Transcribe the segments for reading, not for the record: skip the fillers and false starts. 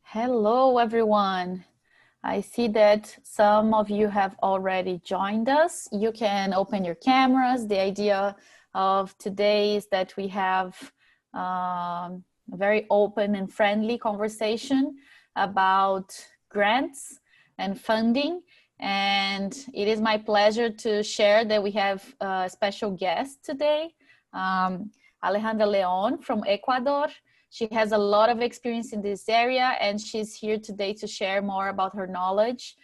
Hello, everyone. I see that some of you have already joined us. You can open your cameras. The idea of today is that we have a very open and friendly conversation about grants and funding. And it is my pleasure to share that we have a special guest today, Alejandra León from Ecuador. She has a lot of experience in this area, and she's here today to share more about her knowledge.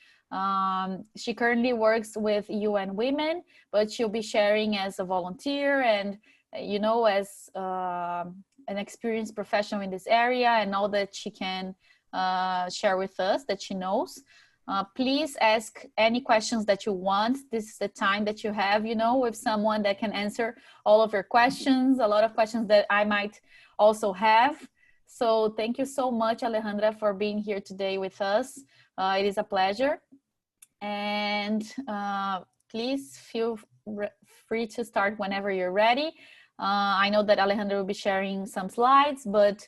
She currently works with UN Women, but she'll be sharing as a volunteer and, you know, as an experienced professional in this area, and all that she can share with us that she knows. Please ask any questions that you want. This is the time that you have, you know, with someone that can answer all of your questions, a lot of questions that I might also have. So thank you so much, Alejandra, for being here today with us. It is a pleasure. And please feel free to start whenever you're ready. I know that Alejandra will be sharing some slides, but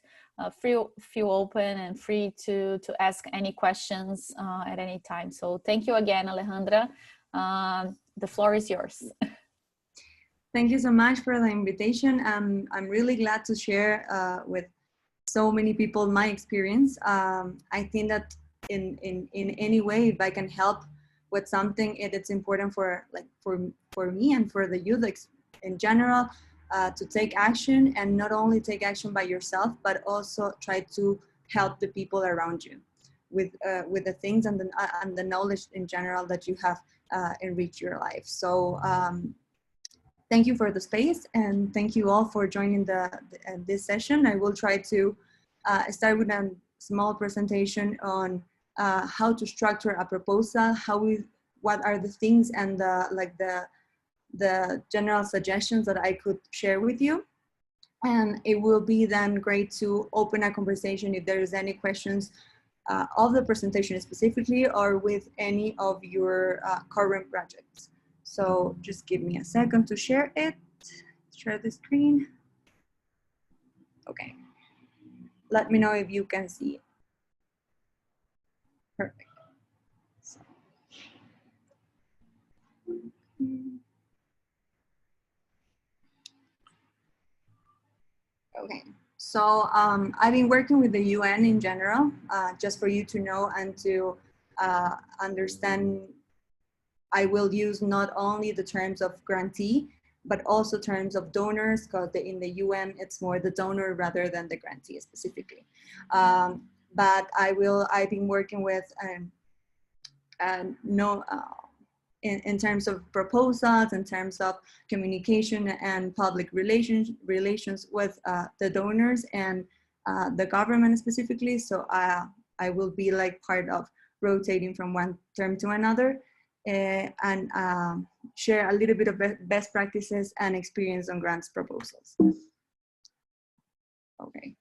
feel open and free to ask any questions at any time. So thank you again, Alejandra. The floor is yours. Thank you so much for the invitation. I'm really glad to share with so many people my experience. I think that in any way, if I can help with something, it's important for me and for the youth in general to take action, and not only take action by yourself, but also try to help the people around you with the things and the knowledge in general that you have enriched your life. So. Thank you for the space, and thank you all for joining this session. I will try to start with a small presentation on how to structure a proposal, what are the things and the general suggestions that I could share with you. And it will be then great to open a conversation if there is any questions of the presentation specifically, or with any of your current projects. So just give me a second to share it, share the screen. Okay. Let me know if you can see it. Perfect. So. Okay. So I've been working with the UN in general, just for you to know and to understand. I will use not only the terms of grantee, but also terms of donors, because in the UN, it's more the donor rather than the grantee specifically. But I've been working with, in terms of proposals, in terms of communication and public relations with the donors and the government specifically. So I will be like part of rotating from one term to another. And share a little bit of best practices and experience on grants proposals. Okay.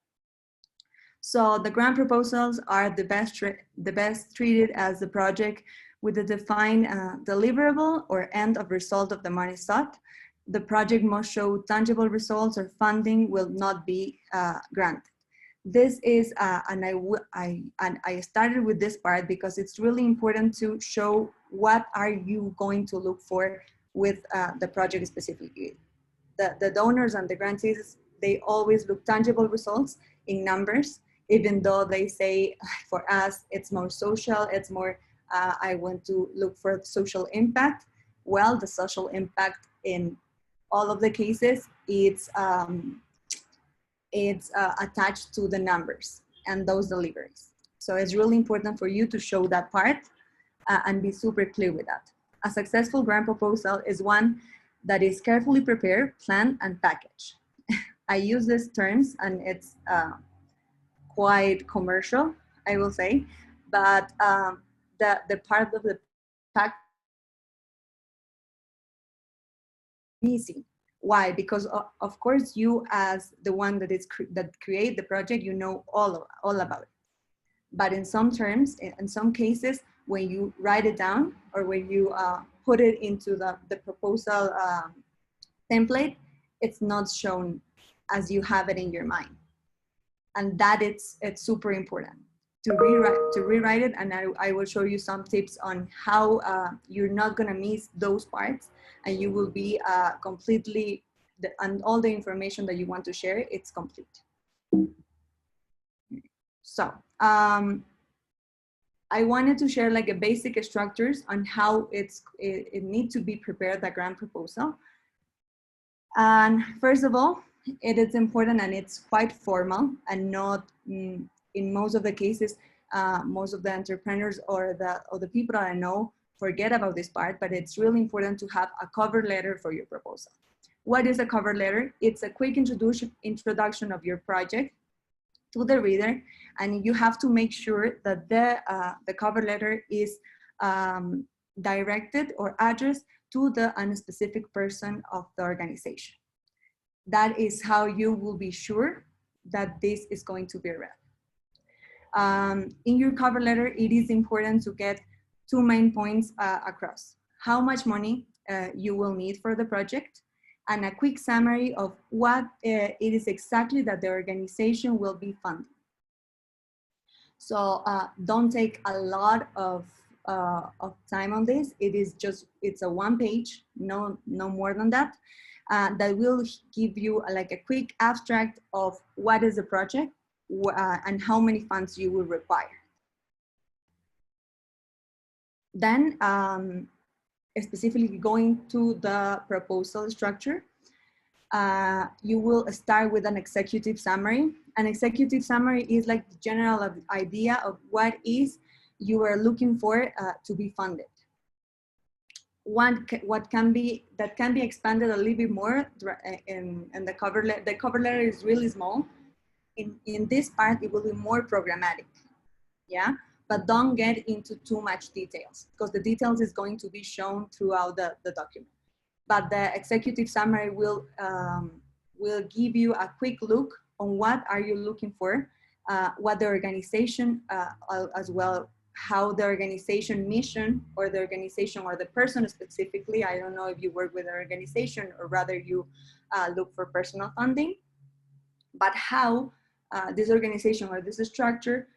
So the grant proposals are the best treated as the project with a defined deliverable or end of result of the money sought. The project must show tangible results, or funding will not be granted. This is, and I started with this part because it's really important to show what are you going to look for with the project specifically. The donors and the grantees, they always look tangible results in numbers, even though they say for us, it's more social, it's more, I want to look for social impact. Well, the social impact in all of the cases, it's attached to the numbers and those deliveries. So it's really important for you to show that part and be super clear with that. A successful grant proposal is one that is carefully prepared, planned, and packaged. I use these terms, and it's quite commercial, I will say, but the part of the pack missing. Why? Because of course you, as the one that create the project, you know all about it. But in some terms, in some cases, when you write it down or when you put it into the proposal template, it's not shown as you have it in your mind. And that it's super important to rewrite it. And I will show you some tips on how you're not gonna miss those parts, and you will be completely, and all the information that you want to share, it's complete. So I wanted to share like a basic structures on how it needs to be prepared, the grant proposal. And first of all, it is important, and it's quite formal, and not in most of the cases, most of the entrepreneurs or the people that I know forget about this part, but it's really important to have a cover letter for your proposal. What is a cover letter? It's a quick introduction of your project to the reader, and you have to make sure that the cover letter is directed or addressed to the unspecific person of the organization. That is how you will be sure that this is going to be read. In your cover letter, it is important to get two main points across: how much money you will need for the project, and a quick summary of what it is exactly that the organization will be funding. So don't take a lot of time on this. It's a one page, no more than that. That will give you like a quick abstract of what is the project and how many funds you will require. Then specifically going to the proposal structure, you will start with an executive summary. An executive summary is like the general idea of what is you are looking for to be funded. What can be expanded a little bit more in the cover letter. The cover letter is really small. In this part, it will be more programmatic, yeah? But don't get into too much details, because the details is going to be shown throughout the document. But the executive summary will give you a quick look on what are you looking for, what the organization, as well, how the organization mission or the organization or the person specifically, I don't know if you work with an organization or rather you look for personal funding, but how this organization or this structure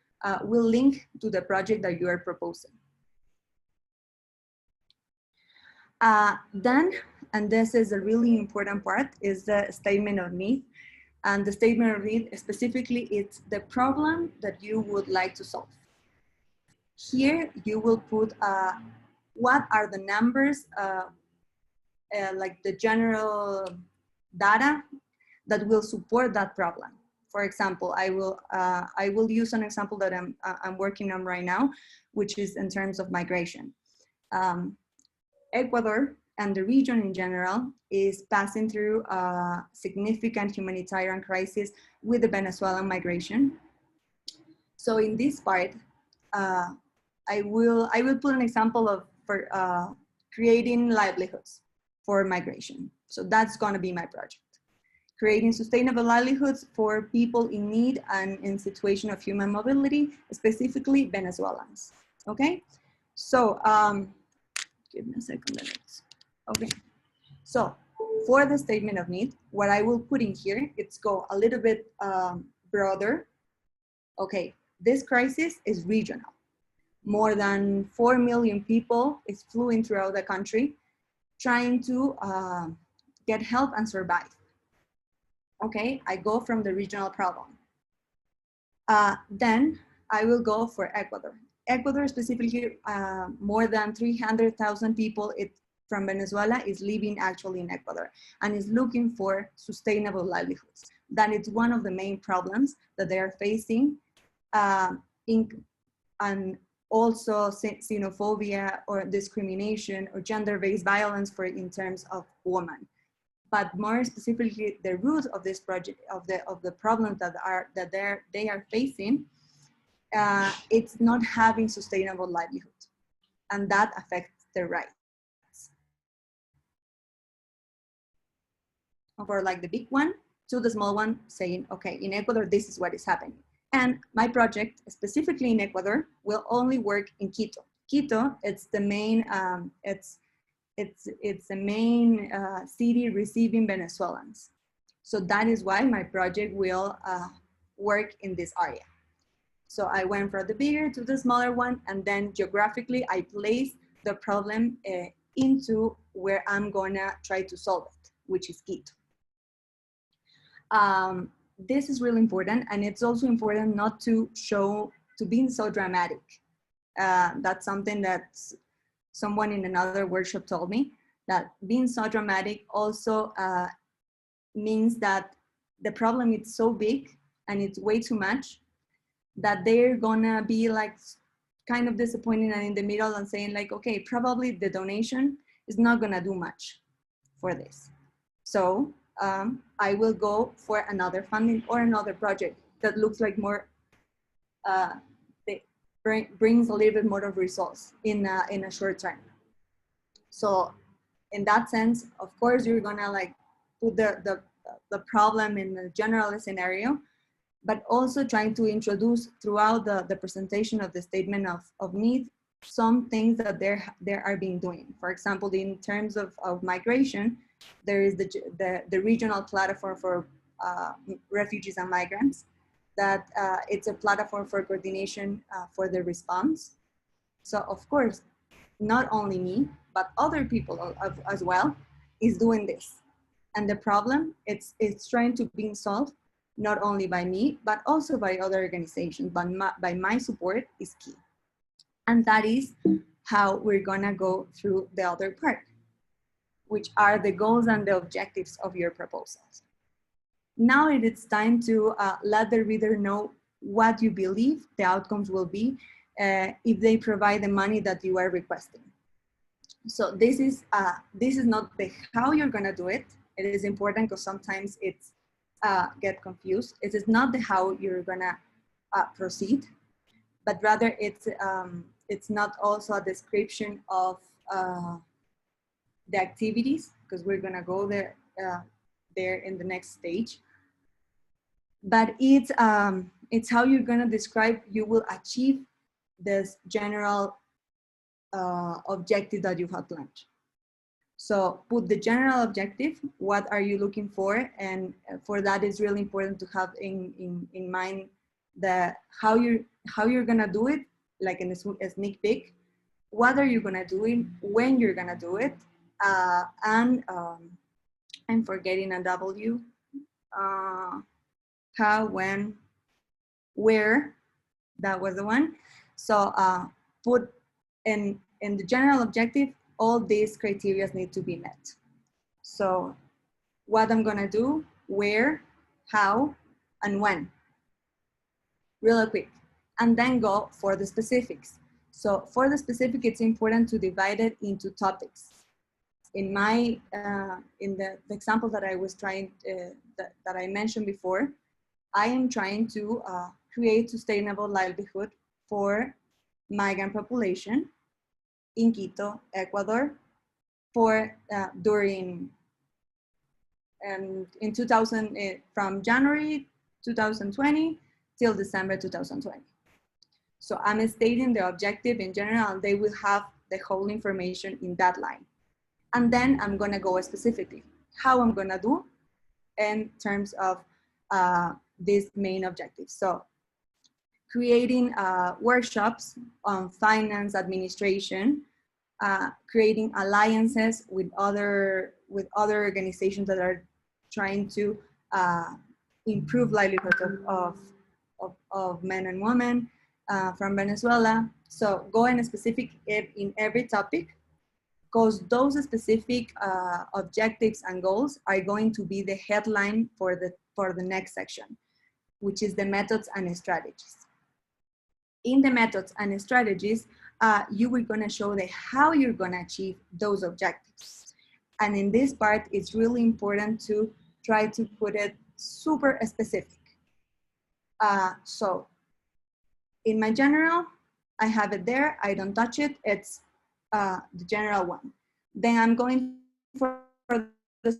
will link to the project that you are proposing. Then, and this is a really important part, is the statement of need. And the statement of need, specifically, it's the problem that you would like to solve. Here, you will put what are the numbers, like the general data that will support that problem. For example, I will use an example that I'm working on right now, which is in terms of migration. Ecuador and the region in general is passing through a significant humanitarian crisis with the Venezuelan migration. So in this part, I will put an example for creating livelihoods for migration. So that's going to be my project. Creating sustainable livelihoods for people in need and in situation of human mobility, specifically Venezuelans. Okay, so give me a second. Okay, so for the statement of need, what I will put in here, it's go a little bit broader. Okay, this crisis is regional. More than 4 million people is fleeing throughout the country, trying to get help and survive. Okay, I go from the regional problem. Then I will go for Ecuador. Ecuador specifically, more than 300,000 people from Venezuela is living actually in Ecuador and is looking for sustainable livelihoods. That is one of the main problems that they are facing, and also xenophobia or discrimination or gender-based violence in terms of women. But more specifically, the root of this project, of the problems that they are facing, it's not having sustainable livelihood, and that affects their rights. For like the big one to the small one, saying, okay, in Ecuador, this is what is happening. And my project, specifically in Ecuador, will only work in Quito. Quito, it's the main, it's the main city receiving Venezuelans. So that is why my project will work in this area. So I went from the bigger to the smaller one, and then geographically I placed the problem into where I'm gonna try to solve it, which is Quito. This is really important, and it's also important not to being so dramatic. That's something that someone in another workshop told me, that being so dramatic also means that the problem is so big and it's way too much that they're gonna be like kind of disappointed and in the middle and saying like, okay, probably the donation is not gonna do much for this. So I will go for another funding or another project that looks like more, brings a little bit more of results in a short term. So in that sense, of course, you're gonna like put the problem in the general scenario, but also trying to introduce throughout the presentation of the statement of need, some things that they are being doing. For example, in terms of migration, there is the regional platform for refugees and migrants, that it's a platform for coordination for the response. So of course, not only me, but other people as well is doing this. And the problem, it's trying to be solved not only by me, but also by other organizations, but by my support is key. And that is how we're gonna go through the other part, which are the goals and the objectives of your proposals. Now it is time to let the reader know what you believe the outcomes will be if they provide the money that you are requesting. So this is not the how you're gonna do it. It is important because sometimes it's get confused. It is not the how you're gonna proceed, but rather it's not also a description of the activities, because we're gonna go there in the next stage. But it's how you're gonna describe you will achieve this general objective that you have planned. So put the general objective, what are you looking for? And for that, it's really important to have in mind how you're gonna do it, like in a sneak peek. What are you gonna do it, when you're gonna do it, and I'm forgetting a W. How, when, where, that was the one. So put in the general objective, all these criteria need to be met. So what I'm gonna do, where, how, and when, real quick. And then go for the specifics. So for the specific, it's important to divide it into topics. In my, in the example that I was trying, that I mentioned before, I am trying to create sustainable livelihood for migrant population in Quito, Ecuador, for during in 2000 from January 2020 till December 2020. So I'm stating the objective in general, and they will have the whole information in that line. And then I'm gonna go specifically how I'm gonna do in terms of these main objectives. So creating workshops on finance administration, creating alliances with other organizations that are trying to improve livelihood of men and women from Venezuela. So going specific in every topic, because those specific objectives and goals are going to be the headline for the next section, which is the methods and strategies. In the methods and strategies, you were gonna show how you're gonna achieve those objectives. And in this part, it's really important to try to put it super specific. So in my general, I have it there, I don't touch it, it's the general one. Then I'm going for the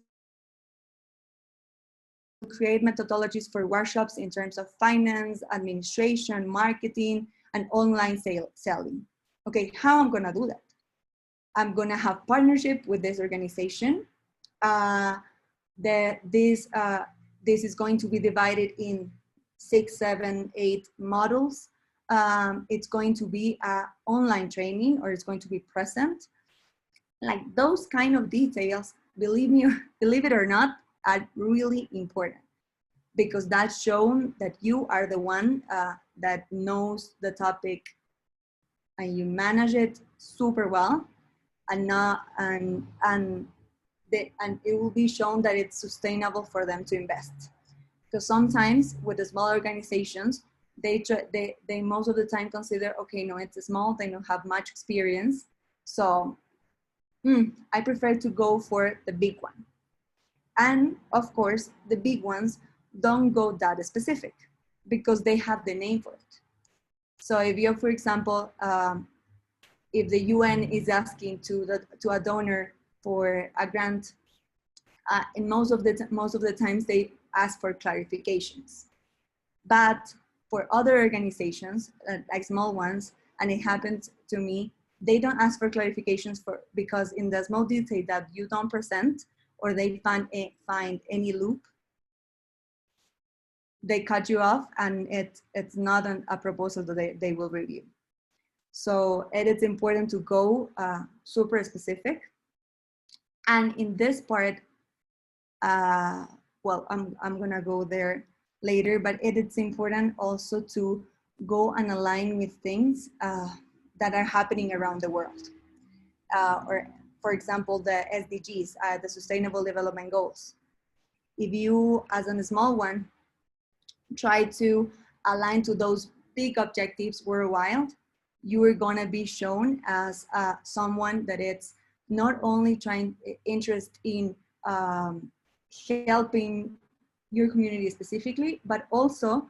create methodologies for workshops in terms of finance, administration, marketing, and online selling. Okay, how I'm gonna do that? I'm gonna have partnership with this organization. This is going to be divided in 6, 7, 8 models. It's going to be online training, or it's going to be present. Like those kind of details, believe me, believe it or not, are really important, because that's shown that you are the one that knows the topic and you manage it super well, and it will be shown that it's sustainable for them to invest. Because sometimes with the small organizations, they most of the time consider, okay, no, it's small, they don't have much experience, so I prefer to go for the big one. And of course, the big ones don't go that specific because they have the name for it. So if you, for example, if the UN is asking to a donor for a grant, and most of the times they ask for clarifications. But for other organizations, like small ones, and it happened to me, they don't ask for clarifications because in the small detail that you don't present, or they find any loop, they cut you off, and it's not a proposal that they will review. So it is important to go super specific. And in this part, well, I'm gonna go there later, but it's important also to go and align with things that are happening around the world. Or for example, the SDGs, the Sustainable Development Goals. If you, as a small one, try to align to those big objectives worldwide, you are gonna be shown as someone that it's not only interest in helping your community specifically, but also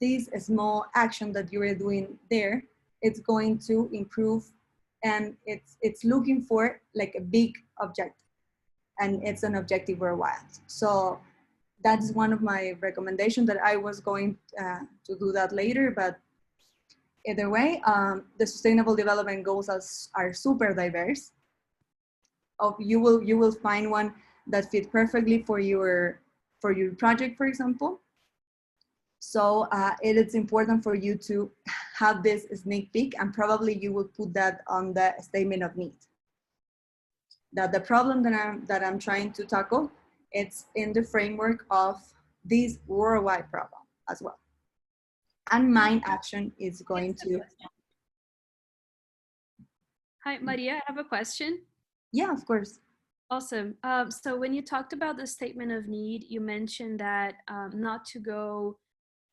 this small action that you are doing there, it's going to improve, and it's looking for like a big objective, and it's an objective worldwide. So that's one of my recommendations, that I was going to do that later, but either way, the Sustainable Development Goals are super diverse. You will find one that fits perfectly for your project, for example. So it is important for you to have this sneak peek, and probably you will put that on the statement of need. That the problem that I'm trying to tackle, it's in the framework of this worldwide problem as well. And mine action is going to. Hi, Maria, I have a question. Yeah, of course. Awesome. So when you talked about the statement of need, you mentioned that not to go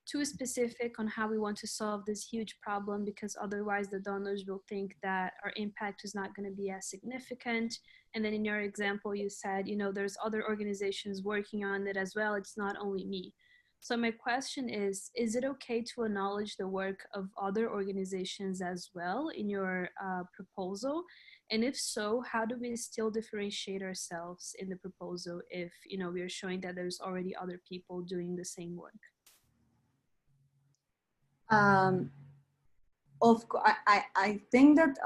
too specific on how we want to solve this huge problem, because otherwise the donors will think that our impact is not going to be as significant. And then in your example, you said, you know, there's other organizations working on it as well. It's not only me. So my question is it okay to acknowledge the work of other organizations as well in your proposal? And if so, how do we still differentiate ourselves in the proposal if, you know, we are showing that there's already other people doing the same work? I think that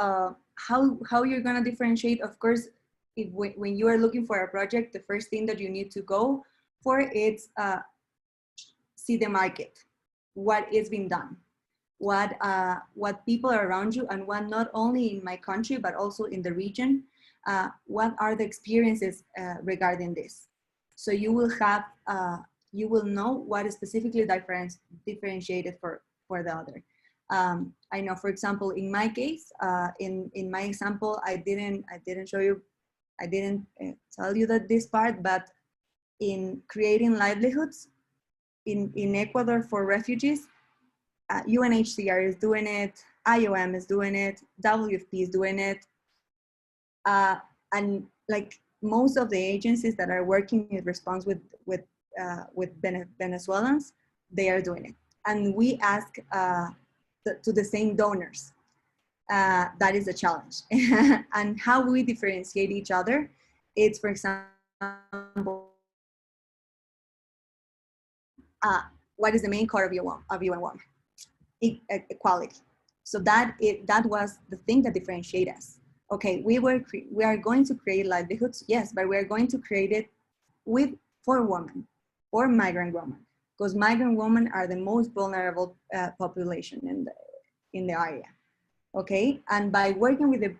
how you're gonna differentiate, of course, when you are looking for a project, the first thing that you need to go for is see the market, what is being done, what people are around you, and what not only in my country but also in the region, what are the experiences regarding this. So you will have you will know what is specifically differentiated for the other. I know, for example, in my case, in my example, I didn't show you, I didn't tell you that this part, but in creating livelihoods in Ecuador for refugees, UNHCR is doing it, IOM is doing it, WFP is doing it, and like most of the agencies that are working in response with Venezuelans, they are doing it, and we ask to the same donors. That is a challenge. And how we differentiate each other, it's, for example, what is the main core of UN1? Equality. So that was the thing that differentiates us. Okay, we are going to create livelihoods, yes, but we are going to create it for women, or migrant women, because migrant women are the most vulnerable population in the area. Okay, and by working with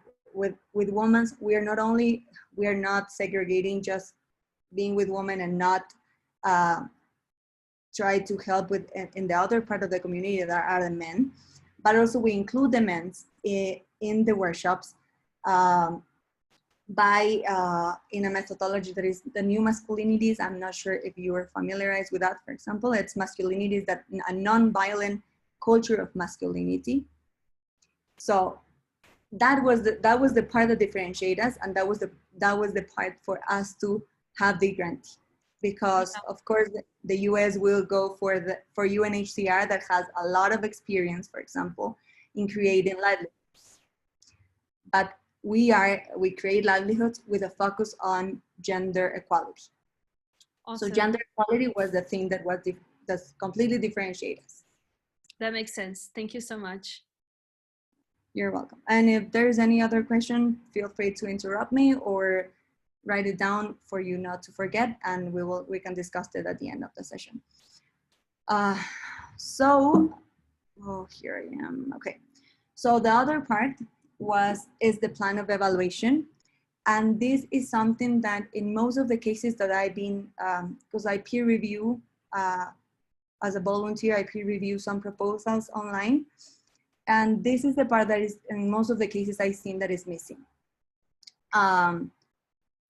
women, we are not segregating just being with women and not try to help with in the other part of the community that are the men, but also we include the men in the workshops in a methodology that is the new masculinities. I'm not sure if you are familiarized with that. For example, it's masculinities, that a non-violent culture of masculinity. So that was the part that differentiated us, and that was the part for us to have the grant, because of course the US will go for UNHCR that has a lot of experience, for example, in creating livelihoods. But we create livelihoods with a focus on gender equality. Awesome. So gender equality was the thing that that's completely differentiated us. That makes sense. Thank you so much. You're welcome. And if there's any other question, feel free to interrupt me or write it down for you not to forget, and we can discuss it at the end of the session. Here I am. Okay. So the other part is the plan of evaluation. And this is something that in most of the cases that I've been, because I peer review, as a volunteer, I peer review some proposals online. And this is the part that is, in most of the cases I've seen, that is missing.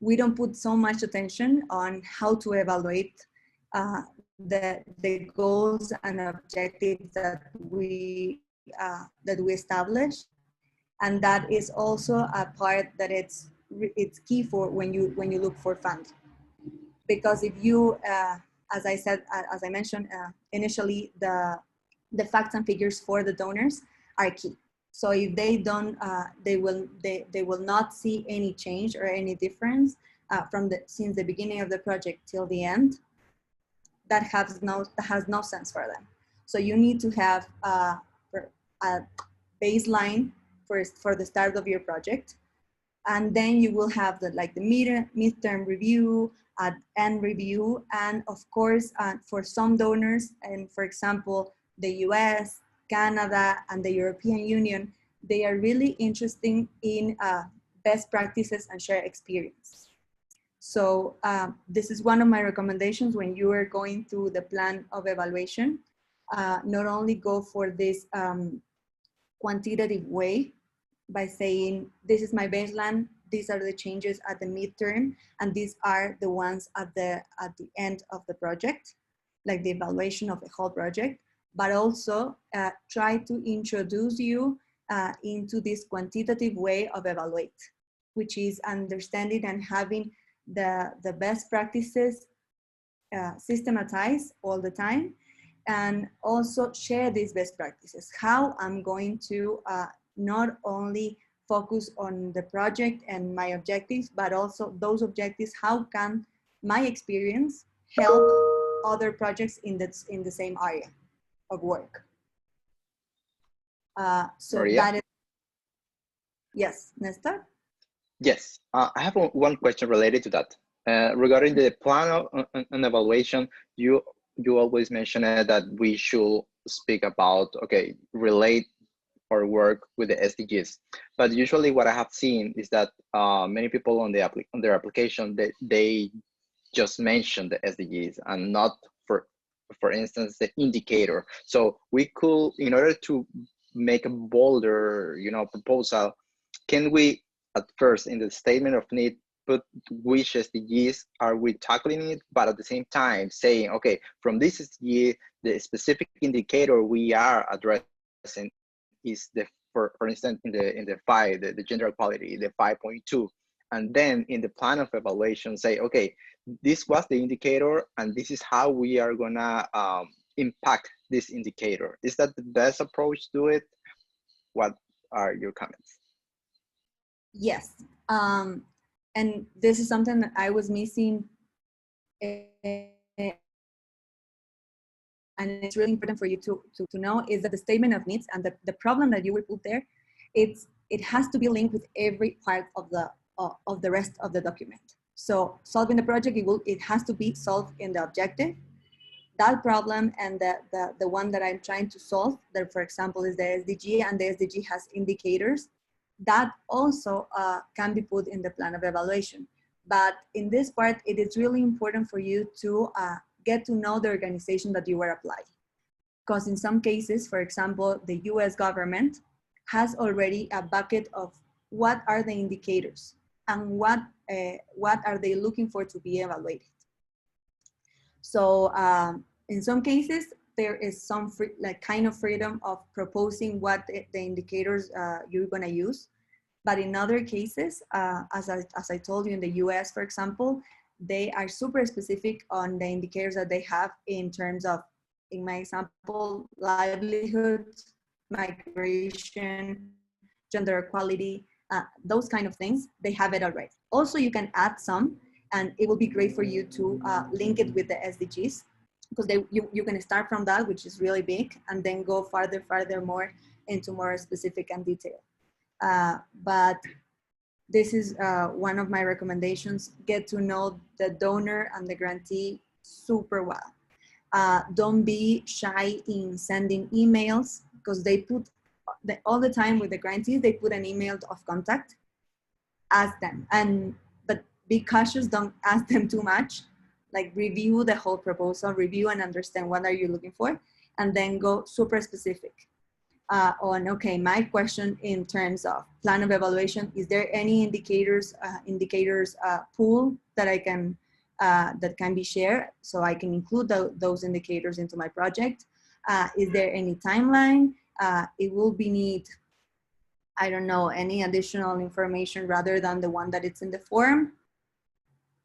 We don't put so much attention on how to evaluate the goals and objectives that we establish. And that is also a part that it's key for when you look for funds. Because if you, as I mentioned initially, the facts and figures for the donors are key. So if they don't, they will not see any change or any difference since the beginning of the project till the end. That has no sense for them. So you need to have a baseline for the start of your project, and then you will have the midterm review, end review, and of course for some donors, and for example the US, Canada, and the European Union, they are really interested in best practices and share experience. So this is one of my recommendations when you are going through the plan of evaluation. Not only go for this quantitative way by saying, this is my baseline, these are the changes at the midterm, and these are the ones at the end of the project, like the evaluation of the whole project, but also try to introduce you into this quantitative way of evaluate, which is understanding and having the best practices systematized all the time, and also share these best practices. How I'm going to not only focus on the project and my objectives, but also those objectives, how can my experience help other projects in the same area of work. So Maria? that is, yes, Nestor? Yes, I have one question related to that. Regarding the plan and evaluation, you always mention that we should speak about, okay, relate our work with the SDGs. But usually what I have seen is that many people on their application, they just mention the SDGs and not, for instance, the indicator. So we could, in order to make a bolder, proposal, can we at first in the statement of need put which SDGs are we tackling it, but at the same time saying, okay, from this SDG, the specific indicator we are addressing is the, for instance, in the 5, the gender equality, the 5.2, and then in the plan of evaluation say, okay, this was the indicator, and this is how we are gonna impact this indicator. Is that the best approach to it? What are your comments? Yes, and this is something that I was missing, and it's really important for you to know, is that the statement of needs and the problem that you will put there, it has to be linked with every part of the rest of the document. So solving the project, it has to be solved in the objective. that problem and the one that I'm trying to solve, that for example is the SDG, and the SDG has indicators, that also can be put in the plan of evaluation. But in this part, it is really important for you to get to know the organization that you are applying. Because in some cases, for example, the US government has already a bucket of what are the indicators and what are they looking for to be evaluated. So in some cases, there is some kind of freedom of proposing what the indicators you're gonna use. But in other cases, as I told you, in the US, for example, they are super specific on the indicators that they have in terms of, in my example, livelihood, migration, gender equality, those kind of things, they have it already. Also, you can add some, and it will be great for you to link it with the SDGs, because you can start from that, which is really big, and then go farther more into more specific and detailed. But this is one of my recommendations. Get to know the donor and the grantee super well. Don't be shy in sending emails, because they put all the time with the grantees, they put an email of contact. Ask them, but be cautious, don't ask them too much. Like, review the whole proposal, review and understand what are you looking for, and then go super specific on, okay, my question in terms of plan of evaluation, is there any indicators pool that I can that can be shared, so I can include those indicators into my project? Is there any timeline? It will be need, I don't know, any additional information rather than the one that it's in the form.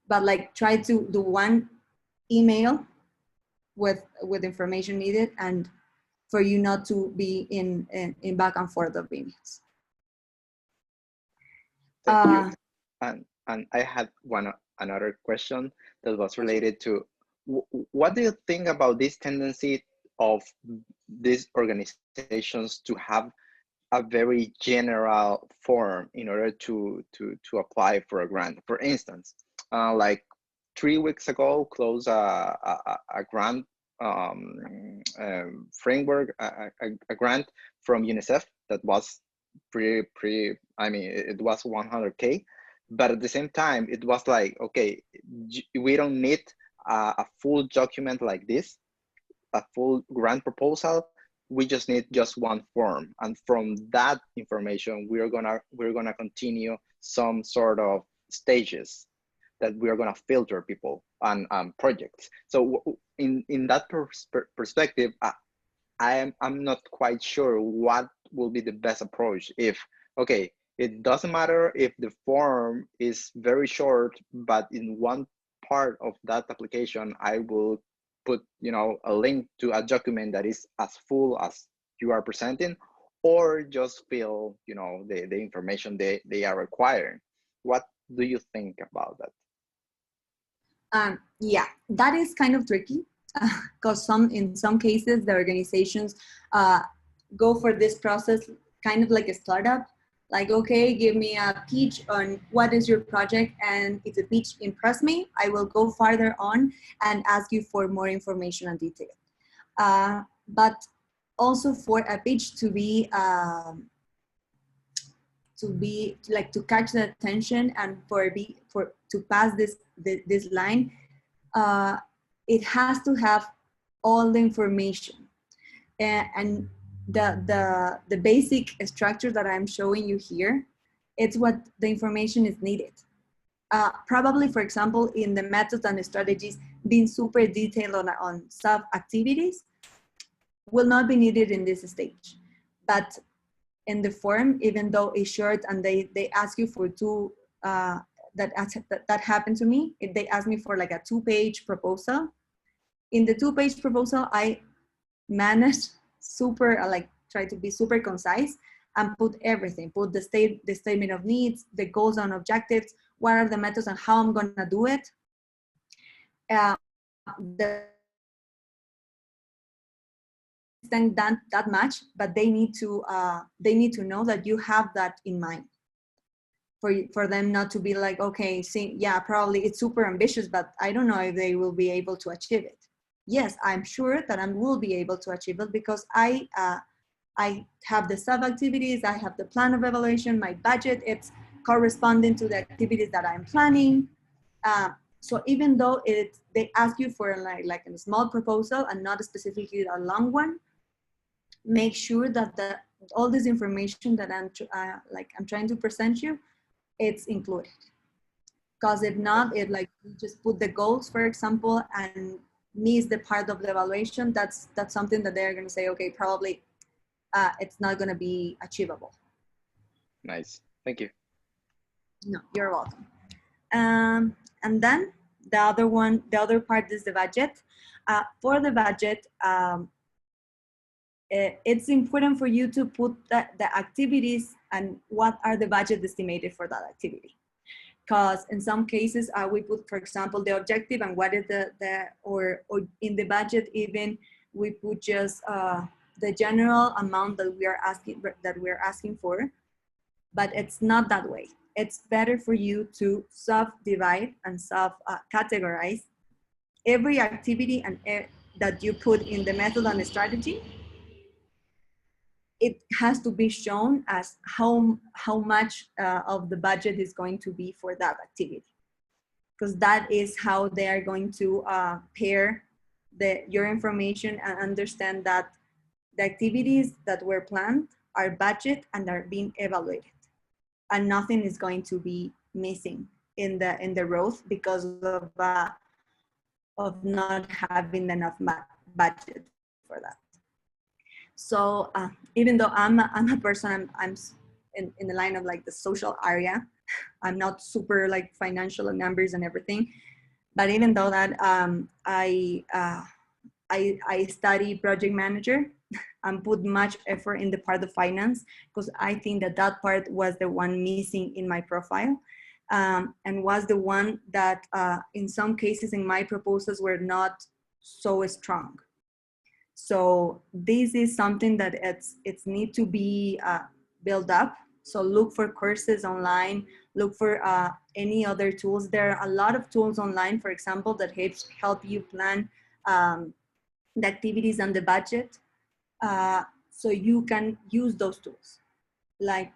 But like, try to do one email with information needed, and for you not to be in back and forth of emails. Thank you. And I had another question that was related to, what do you think about this tendency of these organizations to have a very general form in order to apply for a grant? For instance, like 3 weeks ago, closed a grant framework, a grant from UNICEF that was pretty, I mean, it was 100K, but at the same time, it was like, okay, we don't need a full document like this, a full grant proposal. We just need just one form, and from that information, we're gonna continue some sort of stages that we are gonna filter people and projects. So in that perspective, I'm not quite sure what will be the best approach. If, okay, it doesn't matter if the form is very short, but in one part of that application, I will put, you know, a link to a document that is as full as you are presenting, or just fill, you know, the information they are requiring. What do you think about that? Yeah, that is kind of tricky, because in some cases the organizations go for this process kind of like a startup. Like, okay, give me a pitch on what is your project, and if the pitch impressed me, I will go farther on and ask you for more information and detail. But also, for a pitch to be like to catch the attention, and to pass this line, it has to have all the information, and the basic structure that I'm showing you here, it's what the information is needed. Probably, for example, in the methods and the strategies, being super detailed on sub-activities will not be needed in this stage. But in the form, even though it's short and they ask you for two, that happened to me, if they asked me for like a 2-page proposal. In the 2-page proposal, I managed try to be super concise and put everything, put the statement of needs, the goals and objectives, what are the methods and how I'm gonna do it. That much, but they need to know that you have that in mind, for them not to be like, okay, see, yeah, probably it's super ambitious, but I don't know if they will be able to achieve it. yes, I'm sure that I will be able to achieve it because I have the sub-activities, I have the plan of evaluation, my budget, it's corresponding to the activities that I'm planning. So even though they ask you for like a small proposal and not specifically a long one, make sure that all this information that I'm trying to present you, it's included. Because if not, if like you just put the goals, for example, and miss the part of the evaluation, that's something that they're going to say, okay, probably it's not going to be achievable. Nice, thank you. No, you're welcome. And then the other part is the budget. For the budget, it's important for you to put the activities and what are the budget estimated for that activity. Because in some cases we put, for example, the objective and what is or in the budget even we put just the general amount that we're asking for, but it's not that way. It's better for you to subdivide and categorize every activity and that you put in the method and the strategy. It has to be shown as how much of the budget is going to be for that activity, because that is how they are going to pair your information and understand that the activities that were planned are budget and are being evaluated, and nothing is going to be missing in the road because of not having enough budget for that. So even though I'm a person, I'm in the line of like the social area, I'm not super like financial and numbers and everything. But even though that I study project manager and put much effort in the part of finance, because I think that part was the one missing in my profile, and was the one that in some cases in my proposals were not so strong. So this is something that it's need to be built up. So look for courses online, look for any other tools. There are a lot of tools online, for example, that help you plan the activities and the budget. So you can use those tools. Like,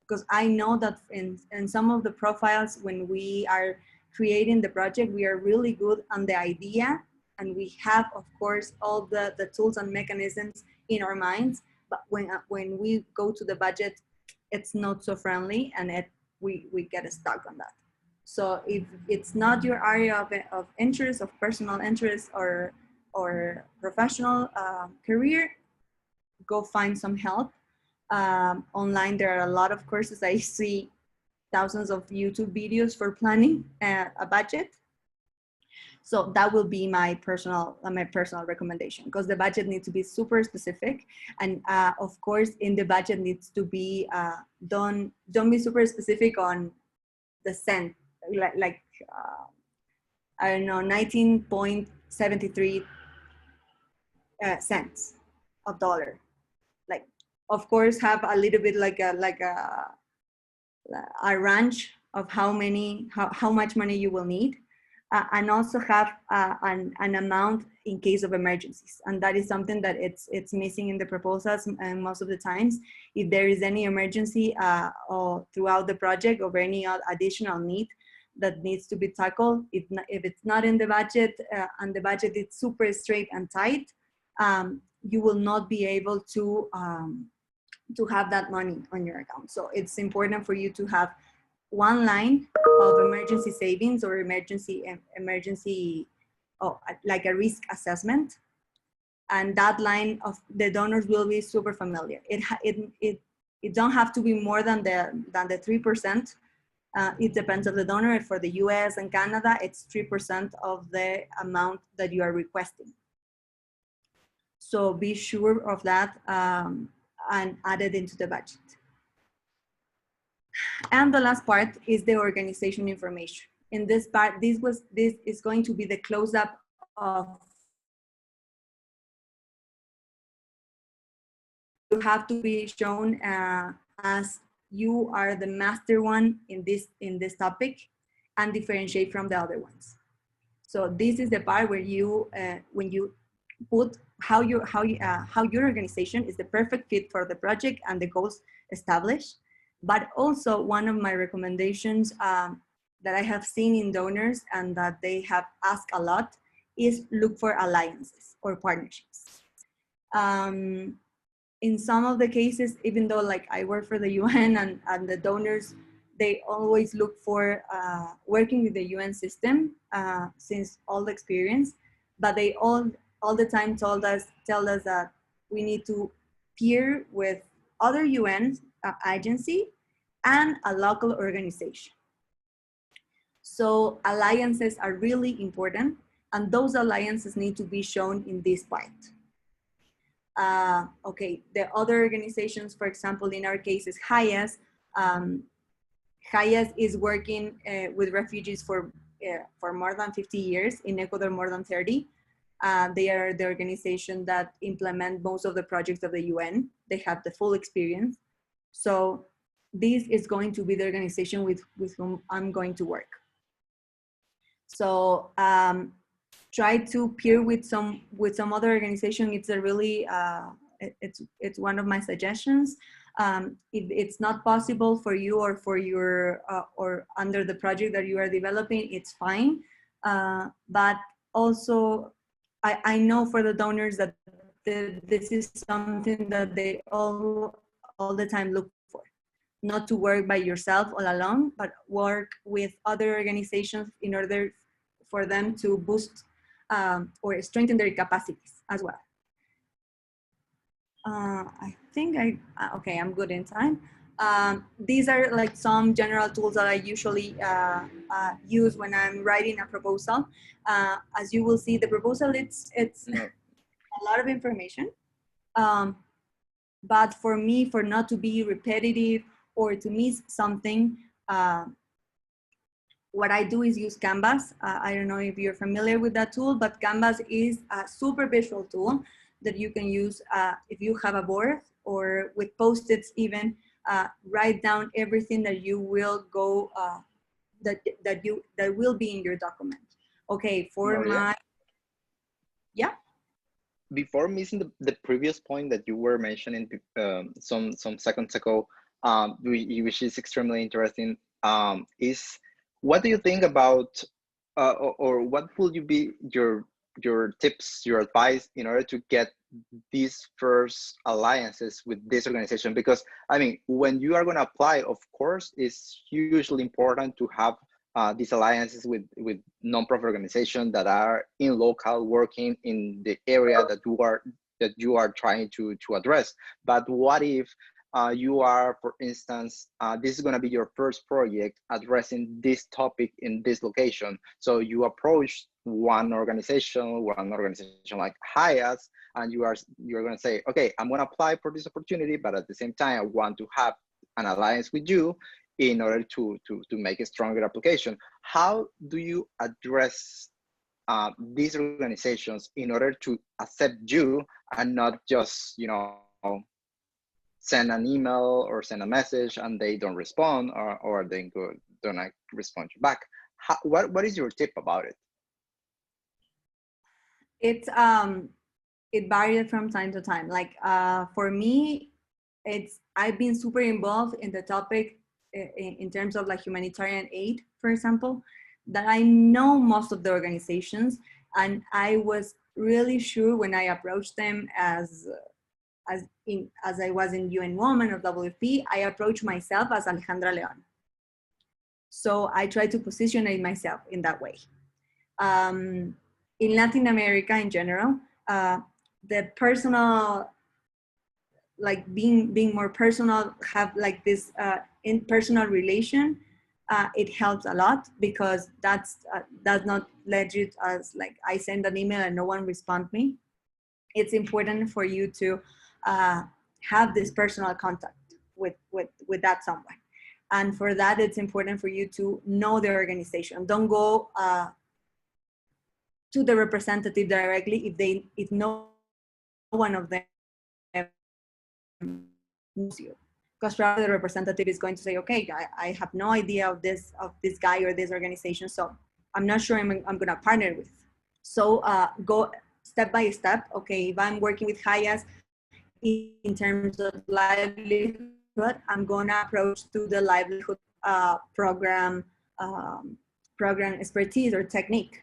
because I know that in some of the profiles, when we are creating the project, we are really good on the idea, and we have, of course, all the tools and mechanisms in our minds. But when we go to the budget, it's not so friendly, and we get stuck on that. So if it's not your area of interest, of personal interest or professional career, go find some help. Online, there are a lot of courses. I see thousands of YouTube videos for planning a budget. So that will be my personal recommendation, because the budget needs to be super specific, and of course in the budget needs to be don't be super specific on the cent, like I don't know, 19.73 cents of dollar. Like, of course, have a little bit like a range of how much money you will need. And also have an amount in case of emergencies, and that is something that it's missing in the proposals. And most of the times, if there is any emergency or throughout the project or any additional need that needs to be tackled, if it's not in the budget and the budget is super straight and tight, you will not be able to have that money on your account. So it's important for you to have one line of emergency savings or emergency like a risk assessment, and that line of the donors will be super familiar. It don't have to be more than the 3%. It depends on the donor. For the US and Canada, it's 3% of the amount that you are requesting. So be sure of that and add it into the budget. And the last part is the organization information. In this part, this is going to be the close-up of. You have to be shown as you are the master one in this topic, and differentiate from the other ones. So this is the part where you, when you put how your organization is the perfect fit for the project and the goals established. But also one of my recommendations that I have seen in donors and that they have asked a lot is look for alliances or partnerships. In some of the cases, even though like I work for the UN and the donors, they always look for working with the UN system since all the experience, but they all the time tell us that we need to peer with other UN agency and a local organization. So alliances are really important, and those alliances need to be shown in this part. Okay, the other organizations, for example, in our case is HIAS. HIAS is working with refugees for more than 50 years, in Ecuador more than 30. They are the organization that implement most of the projects of the UN. They have the full experience. So this is going to be the organization with whom I'm going to work. So try to peer with some other organization. It's a really, it's one of my suggestions. If it's not possible for you or for your, or under the project that you are developing, it's fine. But also, I know for the donors that this is something that they all the time look for. Not to work by yourself all alone, but work with other organizations in order for them to boost or strengthen their capacities as well. I think okay, I'm good in time. These are like some general tools that I usually use when I'm writing a proposal. As you will see, the proposal, it's a lot of information. But for me, for not to be repetitive or to miss something, what I do is use Canvas. I don't know if you're familiar with that tool, but Canvas is a super visual tool that you can use if you have a board or with Post-its even, write down everything that you will go, that will be in your document. Okay, for Maria? Yeah. Before missing the previous point that you were mentioning some seconds ago, which is extremely interesting, is what do you think about, or what would you be your tips, your advice in order to get these first alliances with this organization? Because I mean, when you are going to apply, of course, it's hugely important to have these alliances with nonprofit organizations that are in local, working in the area that you are trying to address. But what if you are, for instance, this is going to be your first project addressing this topic in this location? So you approach one organization like HIAS, and you're going to say, okay, I'm going to apply for this opportunity, but at the same time, I want to have an alliance with you in order to make a stronger application. How do you address these organizations in order to accept you and not just, you know, send an email or send a message and they don't respond, or they don't respond back? What is your tip about it? It's it varies from time to time. Like for me, I've been super involved in the topic in terms of like humanitarian aid, for example, that I know most of the organizations, and I was really sure when I approached them as I was in UN Women or WFP, I approached myself as Alejandra León. So I try to position myself in that way. In Latin America in general, the personal, like being more personal, have like this in-personal relation, it helps a lot, because that's does not legit as like I send an email and no one responds me. It's important for you to have this personal contact with that someone. And for that, it's important for you to know the organization. Don't go to the representative directly if no one of them knows you, because probably the representative is going to say, okay, I have no idea of this guy or this organization, so I'm not sure I'm gonna partner with. So go step by step. Okay, if I'm working with Hayas in terms of livelihood, I'm gonna approach to the livelihood program expertise or technique.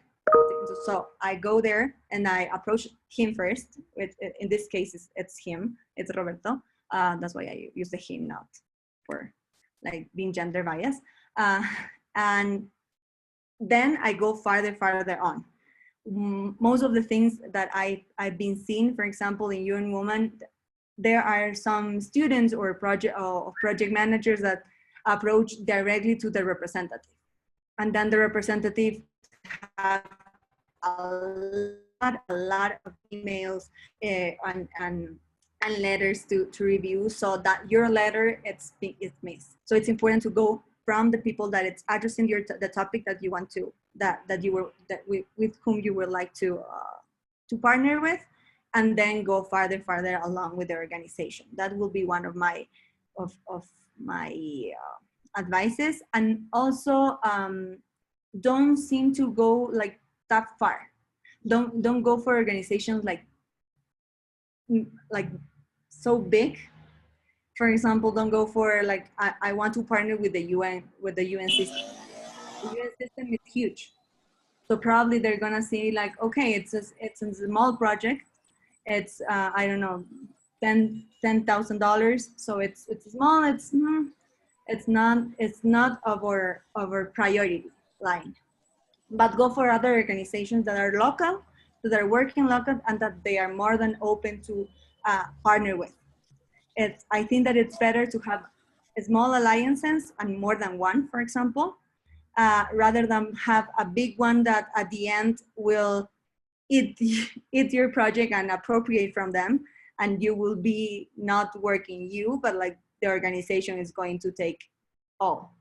So I go there and I approach him first. In this case, it's him. It's Roberto. That's why I use the him, not for like being gender biased. And then I go farther on. Most of the things that I've been seeing, for example, in UN Woman, there are some students or project managers that approach directly to the representative, and then the representative have a lot of emails and letters to review, so that your letter it's missed. So it's important to go from the people that it's addressing the topic that you want to with whom you would like to partner with, and then go farther along with the organization. That will be one of my advices. And also don't seem to go like that far. Don't go for organizations like so big. For example, don't go for like I want to partner with the UN system. The UN system is huge, so probably they're gonna see like, okay, it's a small project. It's I don't know, $10,000. So it's small. It's not of our priority line. But go for other organizations that are local, that are working local, and that they are more than open to partner with. I think that it's better to have small alliances and more than one, for example, rather than have a big one that at the end will eat your project and appropriate from them, and you will be not working but like the organization is going to take all.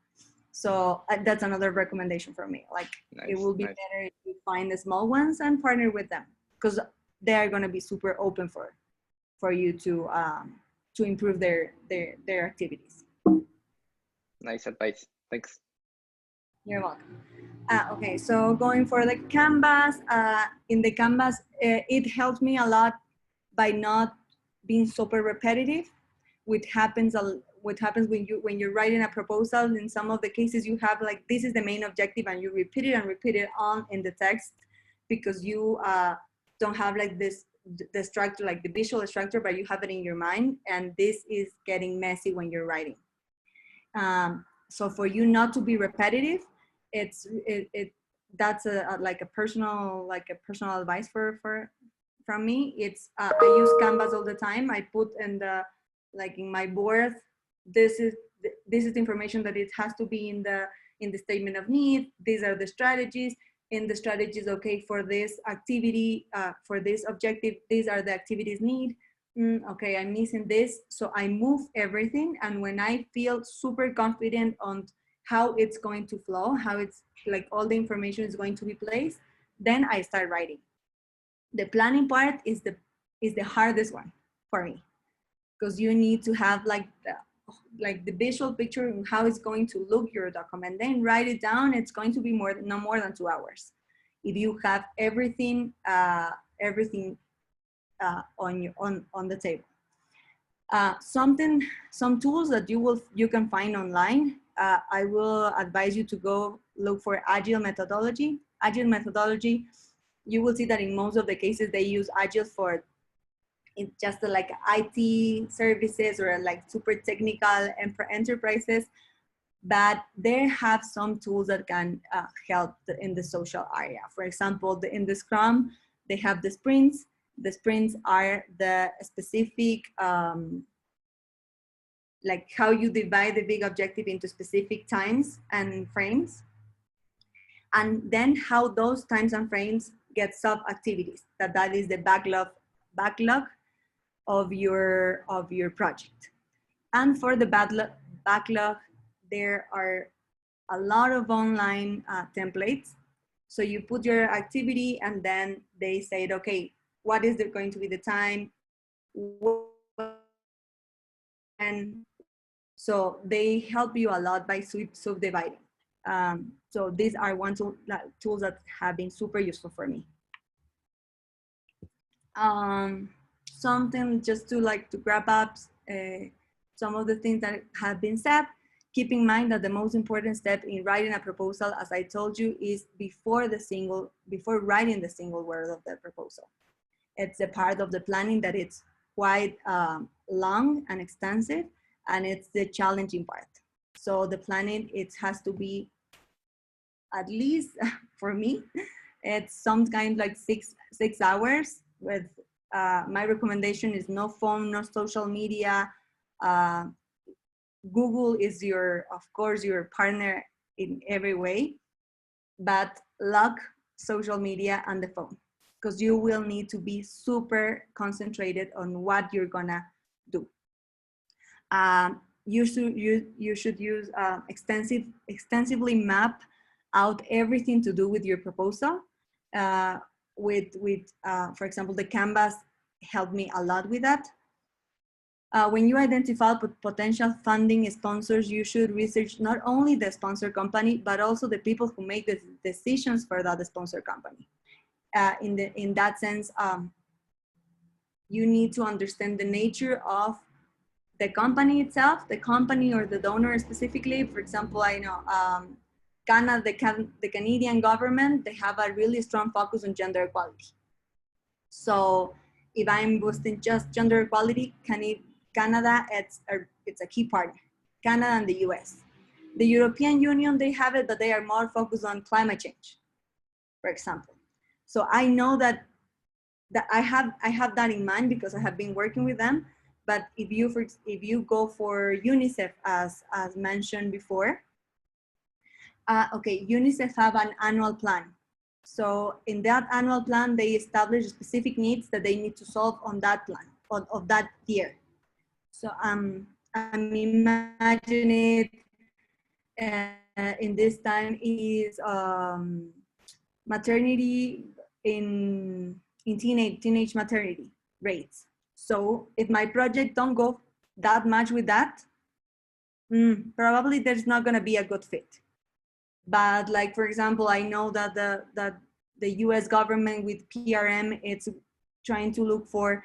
So that's another recommendation for me. Like it will be better if you find the small ones and partner with them, because they are going to be super open for you to improve their activities. Nice advice. Thanks. You're welcome. Okay, so going for the Canvas, in the Canvas, it helped me a lot by not being super repetitive. What happens when you're writing a proposal? In some of the cases, you have like, this is the main objective, and you repeat it on in the text, because you don't have like the structure, like the visual structure, but you have it in your mind, and this is getting messy when you're writing. So for you not to be repetitive, that's a personal advice from me. It's I use Canvas all the time. I put in in my board, this is the information that it has to be in the statement of need. These are the strategies. In the strategies, okay, for this activity, for this objective, these are the activities need. Okay, I'm missing this. So I move everything. And when I feel super confident on how it's going to flow, how it's like all the information is going to be placed, then I start writing. The planning part is the hardest one for me, because you need to have like the visual picture of how it's going to look, your document, then write it down. It's going to be no more than 2 hours. If you have everything on the table. Some tools that you can find online. I will advise you to go look for Agile methodology. Agile methodology, you will see that in most of the cases they use Agile for just like IT services or like super technical enterprises, but they have some tools that can help in the social area. For example, in the Scrum, they have the sprints. The sprints are the specific, like how you divide the big objective into specific times and frames. And then how those times and frames get sub-activities. That is the backlog of your project. And for the backlog, there are a lot of online templates. So you put your activity, and then they said, okay, what is going to be the time? And so they help you a lot by subdividing. So these are tools that have been super useful for me. Something just to wrap up some of the things that have been said. Keep in mind that the most important step in writing a proposal, as I told you, is before writing the single word of the proposal. It's a part of the planning that it's quite long and extensive, and it's the challenging part. So the planning, it has to be, at least for me, it's some kind like six hours with, my recommendation is no phone, no social media. Google is of course, your partner in every way, but lock social media and the phone, because you will need to be super concentrated on what you're gonna do. You should use extensively map out everything to do with your proposal. For example, the Canvas helped me a lot with that. When you identify potential funding sponsors, you should research not only the sponsor company, but also the people who make the decisions for that sponsor company. In that sense, you need to understand the nature of the company itself, the company or the donor specifically. For example, I know Canada, the Canadian government, they have a really strong focus on gender equality. So if I'm boosting just gender equality, Canada, it's a key partner, Canada and the US. The European Union, they have it, but they are more focused on climate change, for example. So I know that I have that in mind because I have been working with them. But if you go for UNICEF, as mentioned before, okay, UNICEF have an annual plan. So in that annual plan, they establish specific needs that they need to solve on that plan of that year. So I'm imagining in this time is maternity in teenage maternity rates. So if my project don't go that much with that, probably there's not going to be a good fit. But like, for example, I know that the US government with PRM, it's trying to look for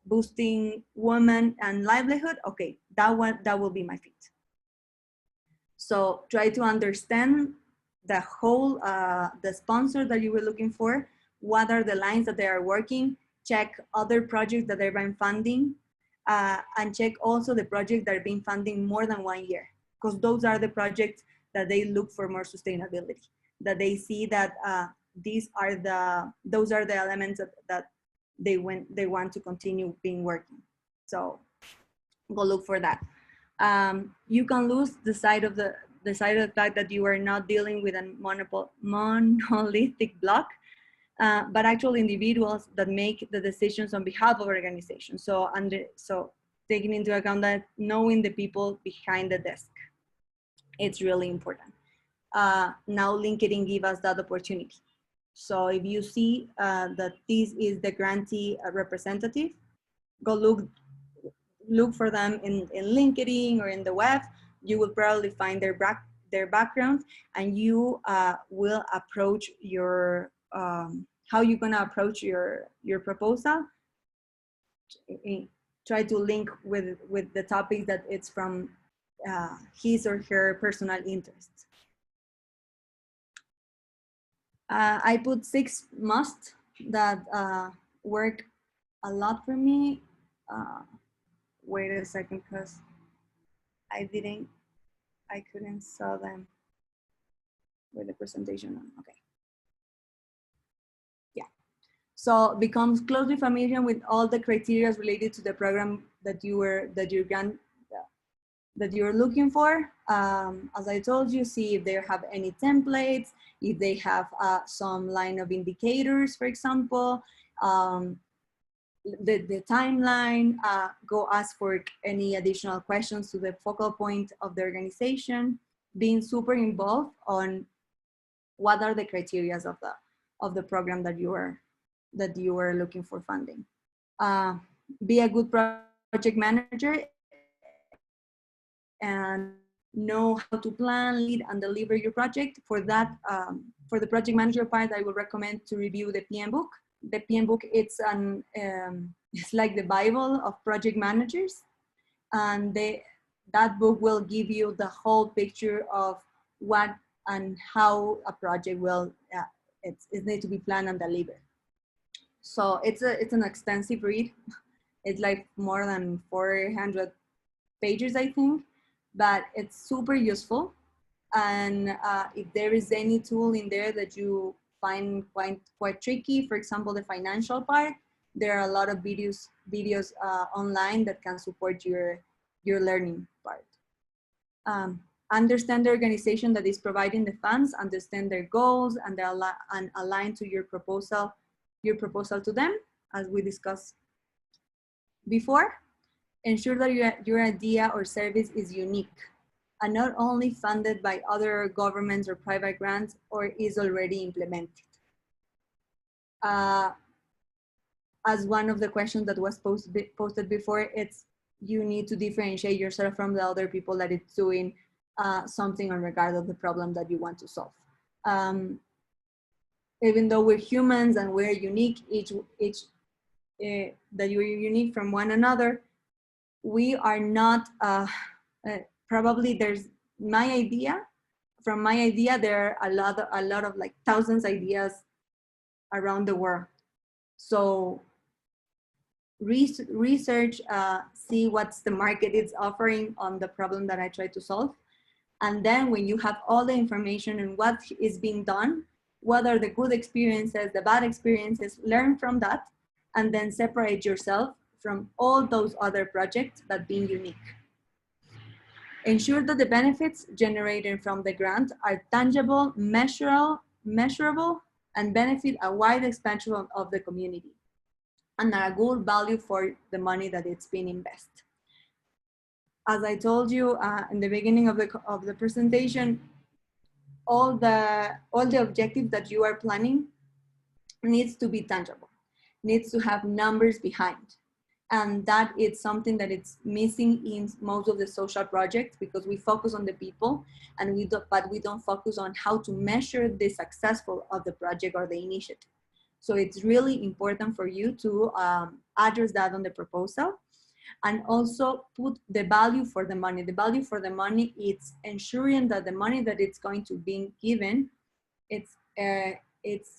boosting women and livelihood. Okay, that will be my fit. So try to understand the whole, the sponsor that you were looking for, what are the lines that they are working, check other projects that they've been funding, and check also the projects that are being funding more than 1 year, because those are the projects that they look for more sustainability, that they see that those are the elements that they want to continue being working. So go look for that. You can lose the sight of the fact that you are not dealing with a monolithic block, but actual individuals that make the decisions on behalf of organizations. So taking into account that, knowing the people behind the desk, it's really important. Now LinkedIn gives us that opportunity. So if you see that this is the grantee representative, go look for them in LinkedIn or in the web. You will probably find their background, and you will approach your how you're gonna approach your proposal. Try to link with the topic that it's from his or her personal interests. I put 6 must that work a lot for me. Wait a second, because I couldn't saw them with the presentation on. Okay. Yeah. So becomes closely familiar with all the criteria related to the program that you're looking for. As I told you, see if they have any templates, if they have some line of indicators, for example, the timeline, go ask for any additional questions to the focal point of the organization, being super involved on what are the criteria of the program that you are looking for funding. Be a good project manager and know how to plan, lead, and deliver your project. For that, for the project manager part, I would recommend to review the PM book. The PM book, it's it's like the Bible of project managers, and that book will give you the whole picture of what and how a project will it needs to be planned and delivered. So it's an extensive read. It's like more than 400 pages, I think, but it's super useful. And if there is any tool in there that you find quite tricky, for example, the financial part, there are a lot of videos online that can support your learning part. Understand the organization that is providing the funds, understand their goals, and align to your proposal to them, as we discussed before. Ensure that your idea or service is unique and not only funded by other governments or private grants, or is already implemented. As one of the questions that was posted before, it's you need to differentiate yourself from the other people that it's doing something in regard of the problem that you want to solve. Even though we're humans and we're unique, that you're unique from one another, we are not, probably there's my idea, from my idea, there are a lot of like thousands of ideas around the world. So research, see what's the market is offering on the problem that I try to solve. And then when you have all the information and what is being done, what are the good experiences, the bad experiences, learn from that, and then separate yourself from all those other projects that being unique. Ensure that the benefits generated from the grant are tangible, measurable, and benefit a wide expansion of the community, and are a good value for the money that it's been invested. As I told you in the beginning of the presentation, all the objectives that you are planning needs to be tangible, needs to have numbers behind. And that is something that it's missing in most of the social projects, because we focus on the people and but we don't focus on how to measure the successful of the project or the initiative. So it's really important for you to address that on the proposal, and also put the value for the money. The value for the money, it's ensuring that the money that it's going to be given, it's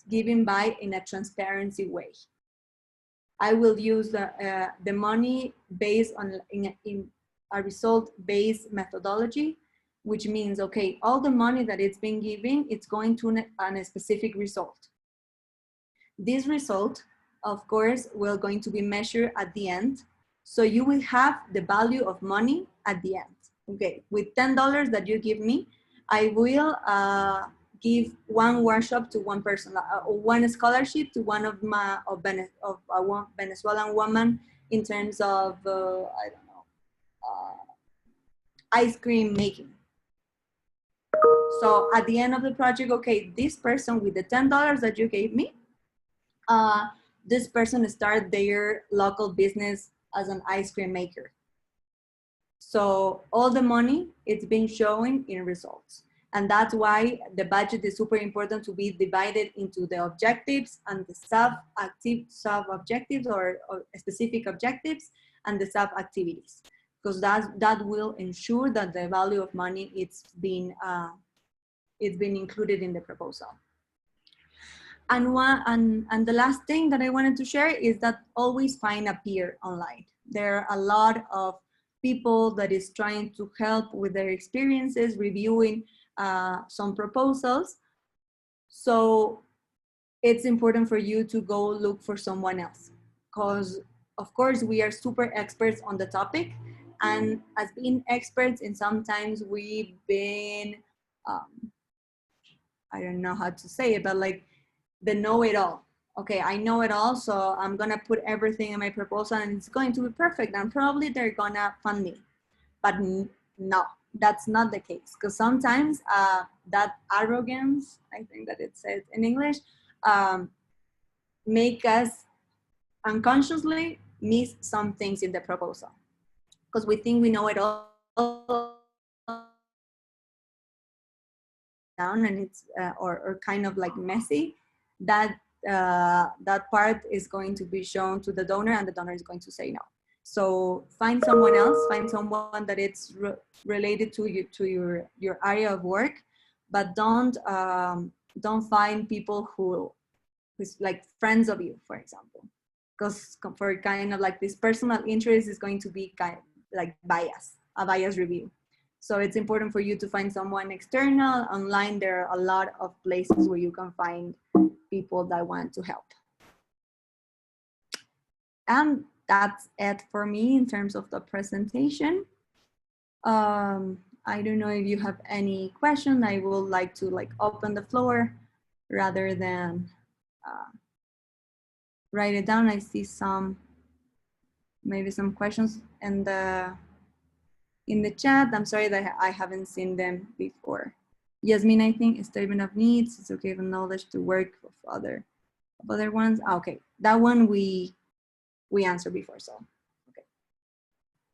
given by in a transparency way. I will use the money based on in a result-based methodology, which means, okay, all the money that it's been given, it's going to a specific result. This result, of course, will going to be measured at the end. So you will have the value of money at the end. Okay, with $10 that you give me, I will give one workshop to one person, or one scholarship to one of my one Venezuelan woman in terms of I don't know, ice cream making. So at the end of the project, okay, this person with the $10 that you gave me, this person started their local business as an ice cream maker. So all the money, it's been showing in results. And that's why the budget is super important to be divided into the objectives and the sub-objectives or specific objectives and the sub-activities, because that will ensure that the value of money it's been included in the proposal. And the last thing that I wanted to share is that always find a peer online. There are a lot of people that is trying to help with their experiences, reviewing some proposals. So it's important for you to go look for someone else, because of course we are super experts on the topic, and as being experts, and sometimes we've been, I don't know how to say it, but like the know-it-all. Okay, I know it all, so I'm gonna put everything in my proposal and it's going to be perfect, and probably they're gonna fund me. But no, that's not the case, because sometimes that arrogance, I think that it says in English, make us unconsciously miss some things in the proposal, because we think we know it all down and it's or kind of like messy, that that part is going to be shown to the donor, and the donor is going to say no. So find someone else, find someone that it's related to you, to your area of work, but don't find people who's like friends of you, for example, because for kind of like this personal interest is going to be kind of like a bias review. So it's important for you to find someone external. Online, there are a lot of places where you can find people that want to help. And that's it for me in terms of the presentation. I don't know if you have any question. I would like to like open the floor rather than write it down. I see maybe some questions in the chat. I'm sorry that I haven't seen them before. Yasmin, I think a statement of needs. It's okay with knowledge to work with other ones. Okay, that one we answered before. So, okay.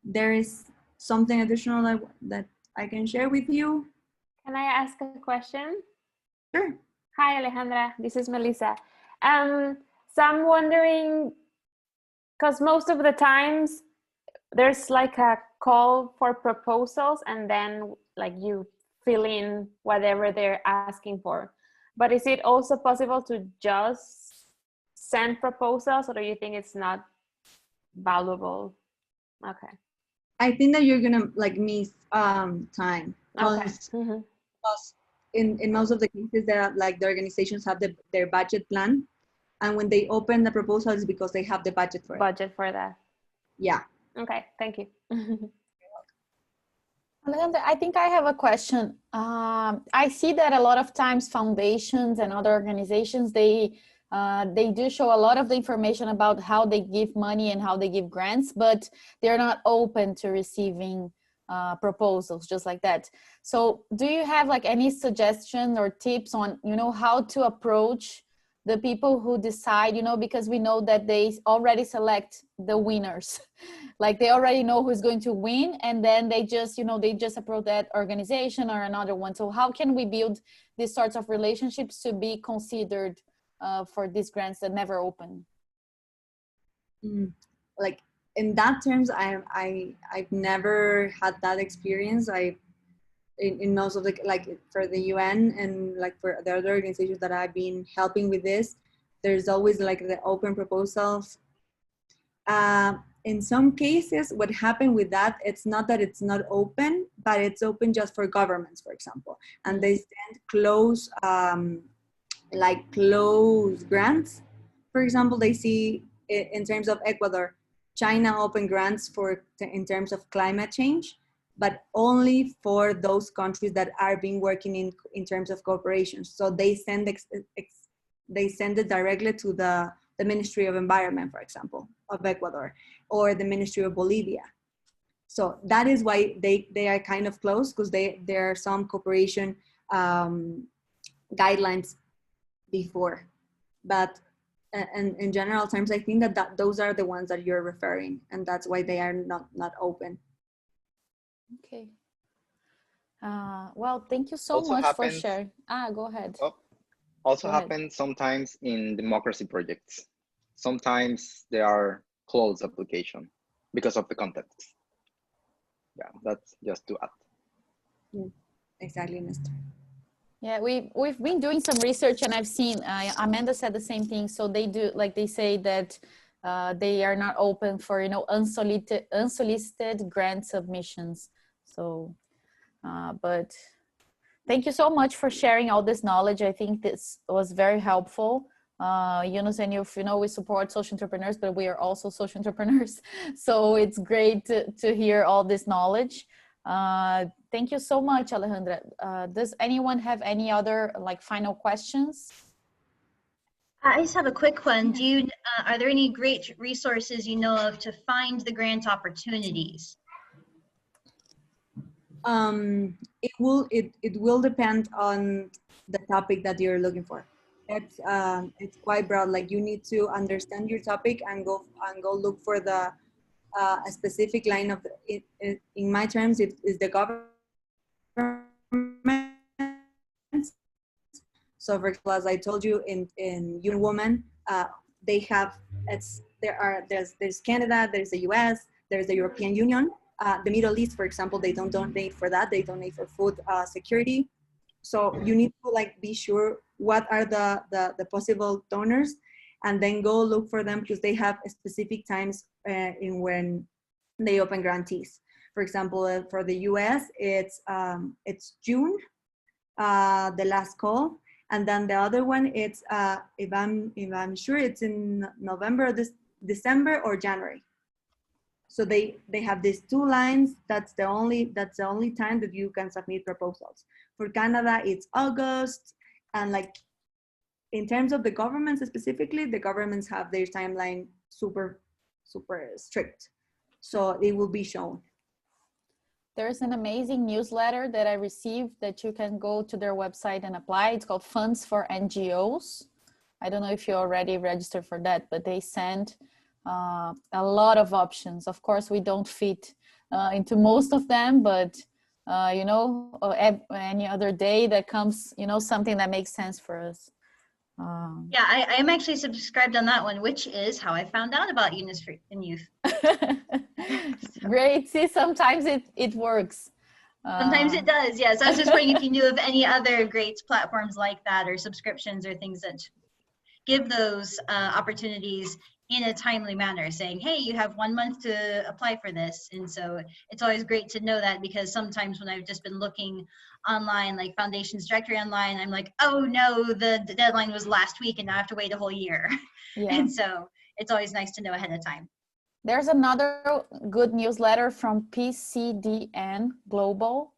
There is something additional that I can share with you. Can I ask a question? Sure. Hi, Alejandra. This is Melissa. So I'm wondering, because most of the times there's like a call for proposals and then like you fill in whatever they're asking for. But is it also possible to just send proposals, or do you think it's not valuable? Okay. I think that you're gonna like miss time. Okay. Because in most of the cases that like the organizations have their budget plan, and when they open the proposal it's because they have the budget for it. Budget for that. Yeah. Okay, thank you. Alejandra, I think I have a question. I see that a lot of times foundations and other organizations, they do show a lot of the information about how they give money and how they give grants, but they're not open to receiving proposals just like that. So do you have like any suggestion or tips on, you know, how to approach the people who decide, you know, because we know that they already select the winners. Like they already know who's going to win, and then they just, you know, they just approach that organization or another one. So how can we build these sorts of relationships to be considered for these grants that never open? Like in that terms, I've never had that experience. In most of the, like for the UN and like for the other organizations that I've been helping with this, there's always like the open proposals. In some cases, what happened with that, it's not that it's not open, but it's open just for governments, for example, and they send close, like close grants. For example, they see in terms of Ecuador, China open grants in terms of climate change, but only for those countries that are being working in terms of cooperation. So they send it directly to the Ministry of Environment, for example, of Ecuador, or the Ministry of Bolivia. So that is why they are kind of close, because there are some cooperation guidelines before. But in general terms, I think that those are the ones that you're referring, and that's why they are not open. Okay. Well, thank you so much for sharing. Go ahead. Also happens sometimes in democracy projects. Sometimes they are closed application because of the context. Yeah, that's just to add. Yeah, exactly, Mr. Yeah, we've been doing some research, and I've seen Amanda said the same thing. So they do, like they say that they are not open for, you know, unsolicited grant submissions. So, but thank you so much for sharing all this knowledge. I think this was very helpful. Yunus and you know, we support social entrepreneurs, but we are also social entrepreneurs. So it's great to hear all this knowledge. Thank you so much, Alejandra. Does anyone have any other like final questions? I just have a quick one. Do you, are there any great resources you know of to find the grant opportunities? It will depend on the topic that you're looking for. It's quite broad. Like you need to understand your topic and go look for the a specific line of in my terms it is the government So for example, as I told you, in Young Woman, they have, there's Canada, there's the US, there's the European Union. The Middle East, for example, they don't donate for that. They donate for food security. So you need to like be sure what are the possible donors, and then go look for them, because they have specific times in when they open grantees. For example, for the US, it's June, the last call, and then the other one, it's if I'm sure, it's in November, December, or January. So they have these two lines. That's the only time that you can submit proposals. For Canada, it's August, and like in terms of the governments specifically, the governments have their timeline super strict, so it will be shown. There's an amazing newsletter that I received that you can go to their website and apply. It's called Funds for NGOs. I don't know if you already registered for that, but they send a lot of options. Of course, we don't fit into most of them, but you know, any other day that comes, you know, something that makes sense for us. Yeah, I am actually subscribed on that one, which is how I found out about Eunice in Youth. Great. See, sometimes it works. Sometimes it does, yes. I was just wondering if you knew of any other great platforms like that, or subscriptions, or things that give those opportunities in a timely manner, saying, hey, you have 1 month to apply for this. And so it's always great to know that, because sometimes when I've just been looking online, like Foundations Directory online, I'm like, oh no, the deadline was last week and now I have to wait a whole year. Yeah. And so it's always nice to know ahead of time. There's another good newsletter from PCDN Global.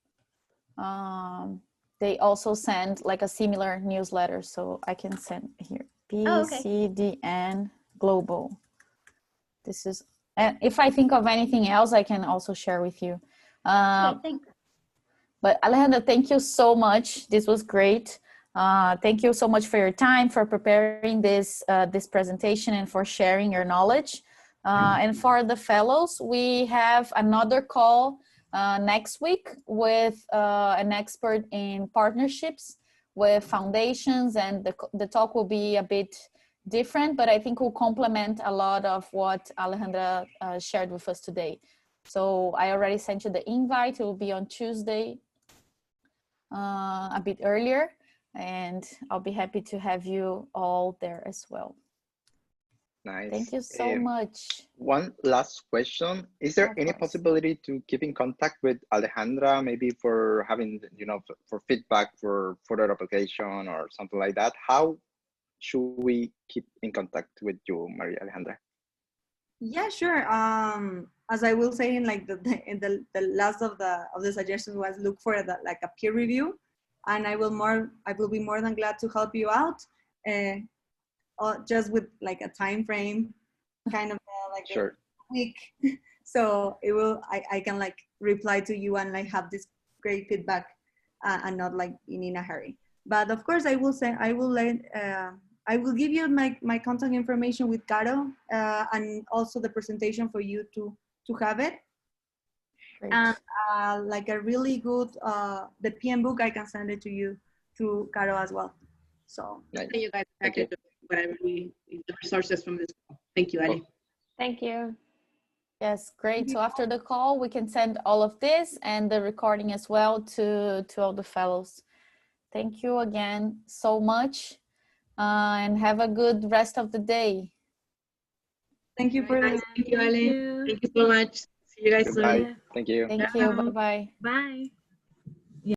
They also send like a similar newsletter, so I can send here. PCDN Global. This is, and if I think of anything else, I can also share with you. But Alejandra, thank you so much. This was great. Thank you so much for your time, for preparing this presentation, and for sharing your knowledge. And for the fellows, we have another call next week with an expert in partnerships with foundations, and the talk will be a bit different, but I think will complement a lot of what Alejandra shared with us today. So I already sent you the invite. It will be on Tuesday, a bit earlier, and I'll be happy to have you all there as well. Nice. Thank you so much. One last question. Is there any possibility to keep in contact with Alejandra, maybe for having, you know, for feedback for further application or something like that? How should we keep in contact with you, Maria Alejandra? Yeah, sure. As I will say in like the last of the suggestions was look for like a peer review, and I will be more than glad to help you out. Just with like a time frame, kind of like sure. a week, so it will I can like reply to you and like have this great feedback and not like in a hurry. But of course, I will give you my contact information with Caro, and also the presentation for you to have it. Great. And like a really good the PM book, I can send it to you through Caro as well. So nice. You guys whatever the resources from this call. Thank you, Ali. Thank you. Yes, great. So after the call, we can send all of this and the recording as well to all the fellows. Thank you again so much, and have a good rest of the day. Thank you for Thank you, Ali. Thank you so much. See you guys soon. Thank you. Thank you. Bye-bye. Bye.